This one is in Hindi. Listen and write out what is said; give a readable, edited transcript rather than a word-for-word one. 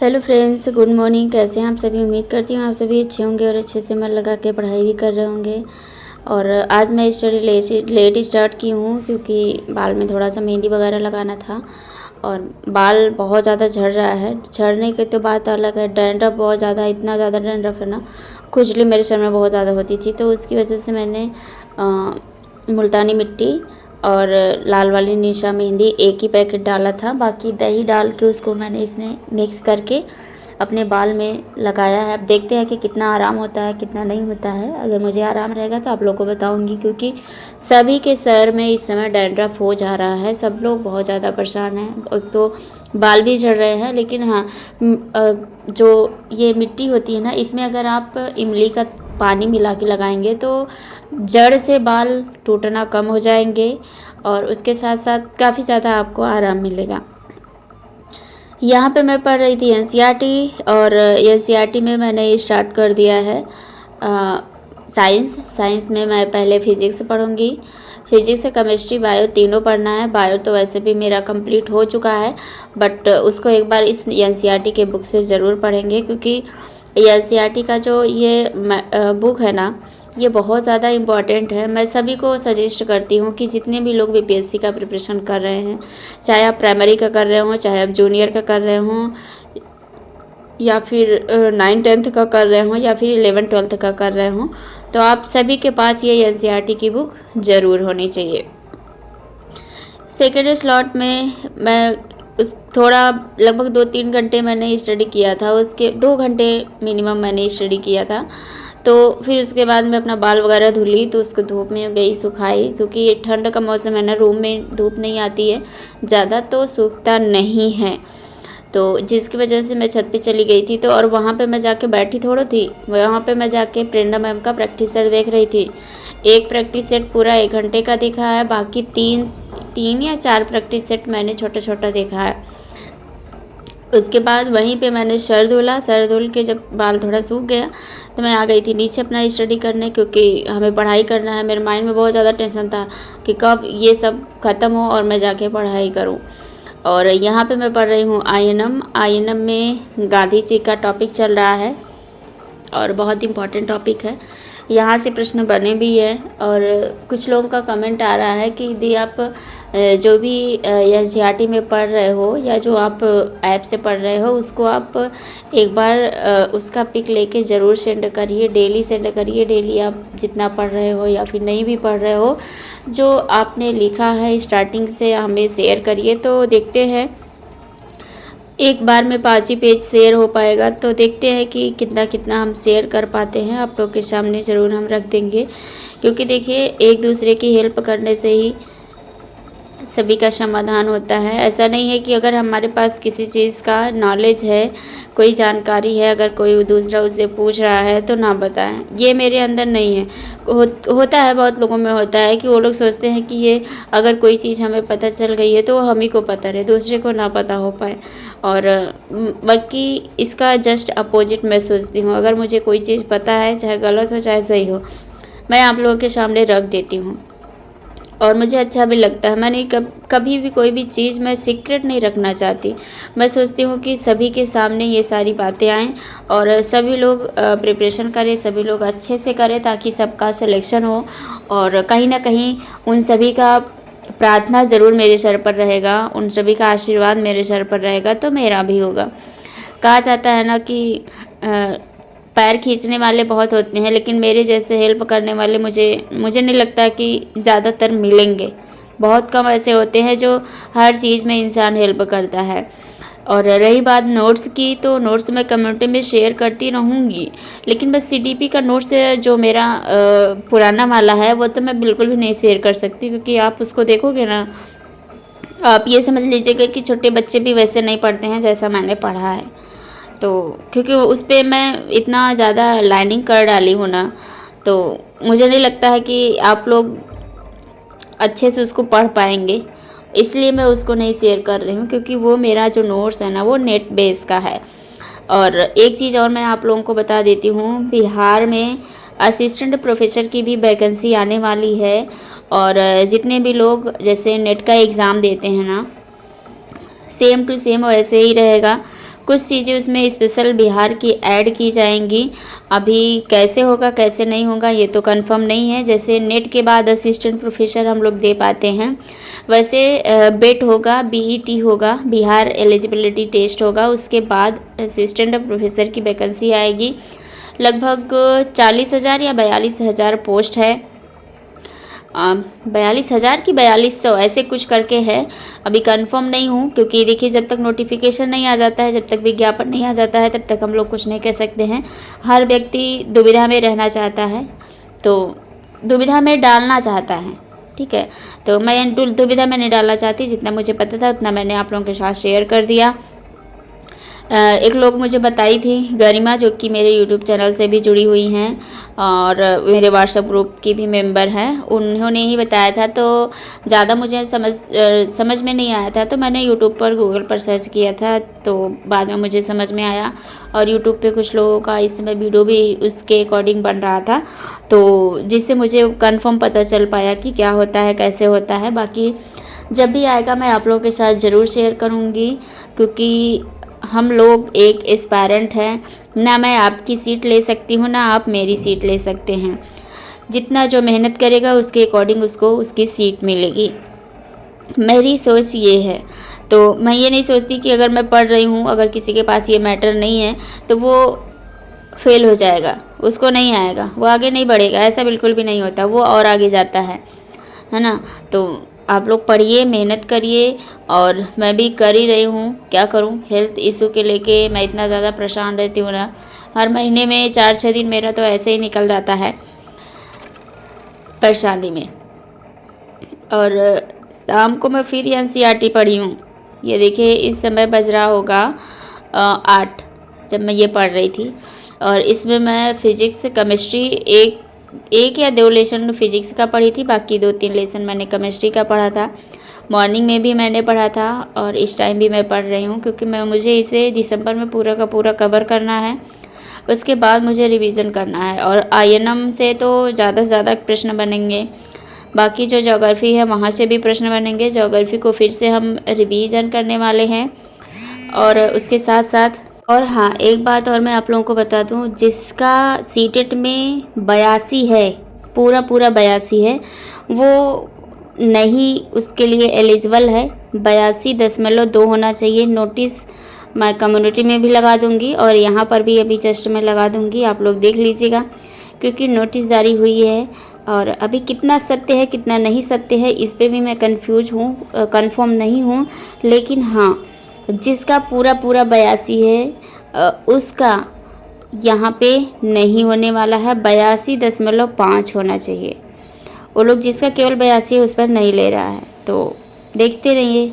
Hello friends, good morning. कैसे हैं आप सभी? उम्मीद करती हूँ आप सभी अच्छे होंगे और अच्छे से मन लगा के पढ़ाई भी कर रहे होंगे। और आज मैं स्टडी लेट स्टार्ट की हूँ क्योंकि बाल में थोड़ा सा मेहंदी वगैरह लगाना था और बाल बहुत ज़्यादा झड़ रहा है। झड़ने की तो बात अलग है, डैंड्रफ बहुत ज़्यादा, इतना ज़्यादा डैंड्रफ है ना, खुजली मेरे सर में बहुत ज़्यादा होती थी। तो उसकी वजह से मैंने मुल्तानी मिट्टी और लाल वाली निशा मेहंदी एक ही पैकेट डाला था, बाकी दही डाल के उसको मैंने इसमें मिक्स करके अपने बाल में लगाया है। अब देखते हैं कि कितना आराम होता है कितना नहीं होता है। अगर मुझे आराम रहेगा तो आप लोगों को बताऊंगी, क्योंकि सभी के सर में इस समय डैंड्रफ हो जा रहा है। सब लोग बहुत ज़्यादा परेशान हैं, तो बाल भी झड़ रहे हैं। लेकिन हाँ, जो ये मिट्टी होती है ना, इसमें अगर आप इमली का पानी मिला के लगाएंगे तो जड़ से बाल टूटना कम हो जाएंगे और उसके साथ साथ काफ़ी ज़्यादा आपको आराम मिलेगा। यहाँ पे मैं पढ़ रही थी एनसीईआरटी, और एनसीईआरटी में मैंने स्टार्ट कर दिया है साइंस में मैं पहले फिज़िक्स पढ़ूँगी। फिज़िक्स, केमिस्ट्री, बायो तीनों पढ़ना है। बायो तो वैसे भी मेरा कंप्लीट हो चुका है, बट उसको एक बार इस एनसीईआरटी के बुक से ज़रूर पढ़ेंगे, क्योंकि एनसीईआरटी का जो ये बुक है ना, ये बहुत ज़्यादा इम्पॉर्टेंट है। मैं सभी को सजेस्ट करती हूँ कि जितने भी लोग बीपीएससी का प्रिपरेशन कर रहे हैं, चाहे आप प्राइमरी का कर रहे हो, चाहे आप जूनियर का कर रहे हो, या फिर 9th-10th का कर रहे हो, या फिर 11th-12th का कर रहे हो, तो आप सभी के पास ये एनसीईआरटी की बुक ज़रूर होनी चाहिए। सेकेंड स्लॉट में मैं उस थोड़ा लगभग 2-3 घंटे मैंने स्टडी किया था, उसके 2 घंटे मिनिमम मैंने स्टडी किया था। तो फिर उसके बाद मैं अपना बाल वगैरह धुली, तो उसको धूप में गई सुखाई, क्योंकि ठंड का मौसम है ना, रूम में धूप नहीं आती है ज़्यादा, तो सूखता नहीं है। तो जिसकी वजह से मैं छत पे चली गई थी। तो और वहाँ पे मैं जाके बैठी थोड़ी थी, वहाँ पे मैं जाके प्रेरणा मैम का प्रैक्टिस सेट देख रही थी। एक प्रैक्टिस सेट पूरा 1 घंटे का देखा है, बाकी 3 या 4 प्रैक्टिस सेट मैंने छोटा छोटा देखा है। उसके बाद वहीं पे मैंने सर धुला। सर धुल के जब बाल थोड़ा सूख गया तो मैं आ गई थी नीचे अपना स्टडी करने, क्योंकि हमें पढ़ाई करना है। मेरे माइंड में बहुत ज़्यादा टेंशन था कि कब ये सब ख़त्म हो और मैं जाके पढ़ाई करूं। और यहाँ पे मैं पढ़ रही हूँ आईएनएम में गांधी जी का टॉपिक चल रहा है और बहुत इम्पॉर्टेंट टॉपिक है। यहाँ से प्रश्न बने भी है, और कुछ लोगों का कमेंट आ रहा है कि यदि आप जो भी एनसीईआरटी में पढ़ रहे हो या जो आप ऐप से पढ़ रहे हो, उसको आप एक बार उसका पिक लेके ज़रूर सेंड करिए, डेली सेंड करिए। डेली आप जितना पढ़ रहे हो या फिर नहीं भी पढ़ रहे हो, जो आपने लिखा है स्टार्टिंग से हमें शेयर करिए। तो देखते हैं एक बार में 5 ही पेज शेयर हो पाएगा, तो देखते हैं कि कितना कितना हम शेयर कर पाते हैं। आप लोग के सामने ज़रूर हम रख देंगे, क्योंकि देखिए एक दूसरे की हेल्प करने से ही सभी का समाधान होता है। ऐसा नहीं है कि अगर हमारे पास किसी चीज़ का नॉलेज है, कोई जानकारी है, अगर कोई दूसरा उससे पूछ रहा है तो ना बताएं, ये मेरे अंदर नहीं है। होता है, बहुत लोगों में होता है कि वो लोग सोचते हैं कि ये अगर कोई चीज़ हमें पता चल गई है तो वो हम ही को पता रहे, दूसरे को ना पता हो पाए। और बाकी इसका जस्ट अपोजिट मैं सोचती हूँ। अगर मुझे कोई चीज़ पता है, चाहे गलत हो चाहे सही हो, मैं आप लोगों के सामने रख देती हूँ और मुझे अच्छा भी लगता है। मैंने कभी भी कोई भी चीज़ मैं सीक्रेट नहीं रखना चाहती। मैं सोचती हूँ कि सभी के सामने ये सारी बातें आएँ और सभी लोग प्रिपरेशन करें, सभी लोग अच्छे से करें, ताकि सबका सिलेक्शन हो। और कहीं ना कहीं उन सभी का प्रार्थना ज़रूर मेरे सर पर रहेगा, उन सभी का आशीर्वाद मेरे सर पर रहेगा, तो मेरा भी होगा। कहा जाता है ना कि पैर खींचने वाले बहुत होते हैं, लेकिन मेरे जैसे हेल्प करने वाले मुझे नहीं लगता कि ज़्यादातर मिलेंगे। बहुत कम ऐसे होते हैं जो हर चीज़ में इंसान हेल्प करता है। और रही बात नोट्स की, तो नोट्स मैं कम्युनिटी में शेयर करती रहूँगी, लेकिन बस सीडीपी का नोट्स जो मेरा पुराना वाला है वो तो मैं बिल्कुल भी नहीं शेयर कर सकती, क्योंकि आप उसको देखोगे ना, आप ये समझ लीजिएगा कि छोटे बच्चे भी वैसे नहीं पढ़ते हैं जैसा मैंने पढ़ा है। तो क्योंकि उस पर मैं इतना ज़्यादा लाइनिंग कर डाली हूँ ना, तो मुझे नहीं लगता है कि आप लोग अच्छे से उसको पढ़ पाएंगे, इसलिए मैं उसको नहीं शेयर कर रही हूँ, क्योंकि वो मेरा जो नोट्स है ना, वो नेट बेस का है। और एक चीज़ और मैं आप लोगों को बता देती हूँ, बिहार में असिस्टेंट प्रोफेसर की भी वैकेंसी आने वाली है। और जितने भी लोग जैसे नेट का एग्ज़ाम देते हैं ना, सेम टू सेम वैसे ही रहेगा। कुछ चीज़ें उसमें स्पेशल बिहार की ऐड की जाएंगी। अभी कैसे होगा कैसे नहीं होगा ये तो कंफर्म नहीं है। जैसे नेट के बाद असिस्टेंट प्रोफेसर हम लोग दे पाते हैं, वैसे बेट होगा, बीईटी होगा, बिहार एलिजिबिलिटी टेस्ट होगा, उसके बाद असिस्टेंट प्रोफेसर की वैकेंसी आएगी। लगभग 40,000 या 42,000 पोस्ट है। 42,000 की 4200 ऐसे कुछ करके है। अभी कंफर्म नहीं हूँ, क्योंकि देखिए जब तक नोटिफिकेशन नहीं आ जाता है, जब तक विज्ञापन नहीं आ जाता है, तब तक हम लोग कुछ नहीं कह सकते हैं। हर व्यक्ति दुविधा में रहना चाहता है, तो दुविधा में डालना चाहता है, ठीक है। तो मैं दुविधा में नहीं डालना चाहती, जितना मुझे पता था उतना मैंने आप लोगों के साथ शेयर कर दिया। एक लोग मुझे बताई थी गरिमा, जो कि मेरे यूट्यूब चैनल से भी जुड़ी हुई हैं और मेरे व्हाट्सएप ग्रुप की भी मेंबर हैं, उन्होंने ही बताया था। तो ज़्यादा मुझे समझ में नहीं आया था, तो मैंने यूट्यूब पर गूगल पर सर्च किया था, तो बाद में मुझे समझ में आया। और यूट्यूब पे कुछ लोगों का इस समय वीडियो भी उसके अकॉर्डिंग बन रहा था, तो जिससे मुझे कंफर्म पता चल पाया कि क्या होता है कैसे होता है। बाकी जब भी आएगा मैं आप लोगों के साथ ज़रूर शेयर करूँगी, क्योंकि हम लोग एक एस्पायरेंट हैं। ना मैं आपकी सीट ले सकती हूँ, ना आप मेरी सीट ले सकते हैं। जितना जो मेहनत करेगा उसके अकॉर्डिंग उसको उसकी सीट मिलेगी। मेरी सोच ये है। तो मैं ये नहीं सोचती कि अगर मैं पढ़ रही हूँ, अगर किसी के पास ये मैटर नहीं है तो वो फेल हो जाएगा, उसको नहीं आएगा, वो आगे नहीं बढ़ेगा। ऐसा बिल्कुल भी नहीं होता, वो और आगे जाता है ना। तो आप लोग पढ़िए, मेहनत करिए, और मैं भी कर ही रही हूँ। क्या करूँ, हेल्थ इशू के लेके मैं इतना ज़्यादा परेशान रहती हूँ ना। हर महीने में 4-6 दिन मेरा तो ऐसे ही निकल जाता है परेशानी में। और शाम को मैं फिर एनसीईआरटी पढ़ी हूँ। ये देखिए इस समय बज रहा होगा 8, जब मैं ये पढ़ रही थी। और इसमें मैं फिज़िक्स केमिस्ट्री एक या 2 लेसन फिज़िक्स का पढ़ी थी, बाकी 2-3 लेसन मैंने केमिस्ट्री का पढ़ा था। मॉर्निंग में भी मैंने पढ़ा था और इस टाइम भी मैं पढ़ रही हूँ, क्योंकि मुझे इसे दिसंबर में पूरा का पूरा कवर करना है। उसके बाद मुझे रिवीजन करना है, और आईएनएम से तो ज़्यादा से ज़्यादा प्रश्न बनेंगे। बाकी जो ज्योग्राफी है वहाँ से भी प्रश्न बनेंगे। ज्योग्राफी को फिर से हम रिवीजन करने वाले हैं। और उसके साथ साथ और हाँ, एक बात और मैं आप लोगों को बता दूं, जिसका सीटेट में 82 है, पूरा 82 है, वो नहीं उसके लिए एलिजिबल है। 82.2 होना चाहिए। नोटिस मैं कम्युनिटी में भी लगा दूंगी और यहाँ पर भी अभी जस्ट में लगा दूंगी, आप लोग देख लीजिएगा, क्योंकि नोटिस जारी हुई है। और अभी कितना सत्य है कितना नहीं सत्य है इस पे भी मैं कंफ्यूज हूँ, कंफर्म नहीं हूँ। लेकिन हाँ, जिसका पूरा 82 है उसका यहाँ पे नहीं होने वाला है। 82.5 होना चाहिए। वो लोग जिसका केवल 82 है उस पर नहीं ले रहा है। तो देखते रहिए।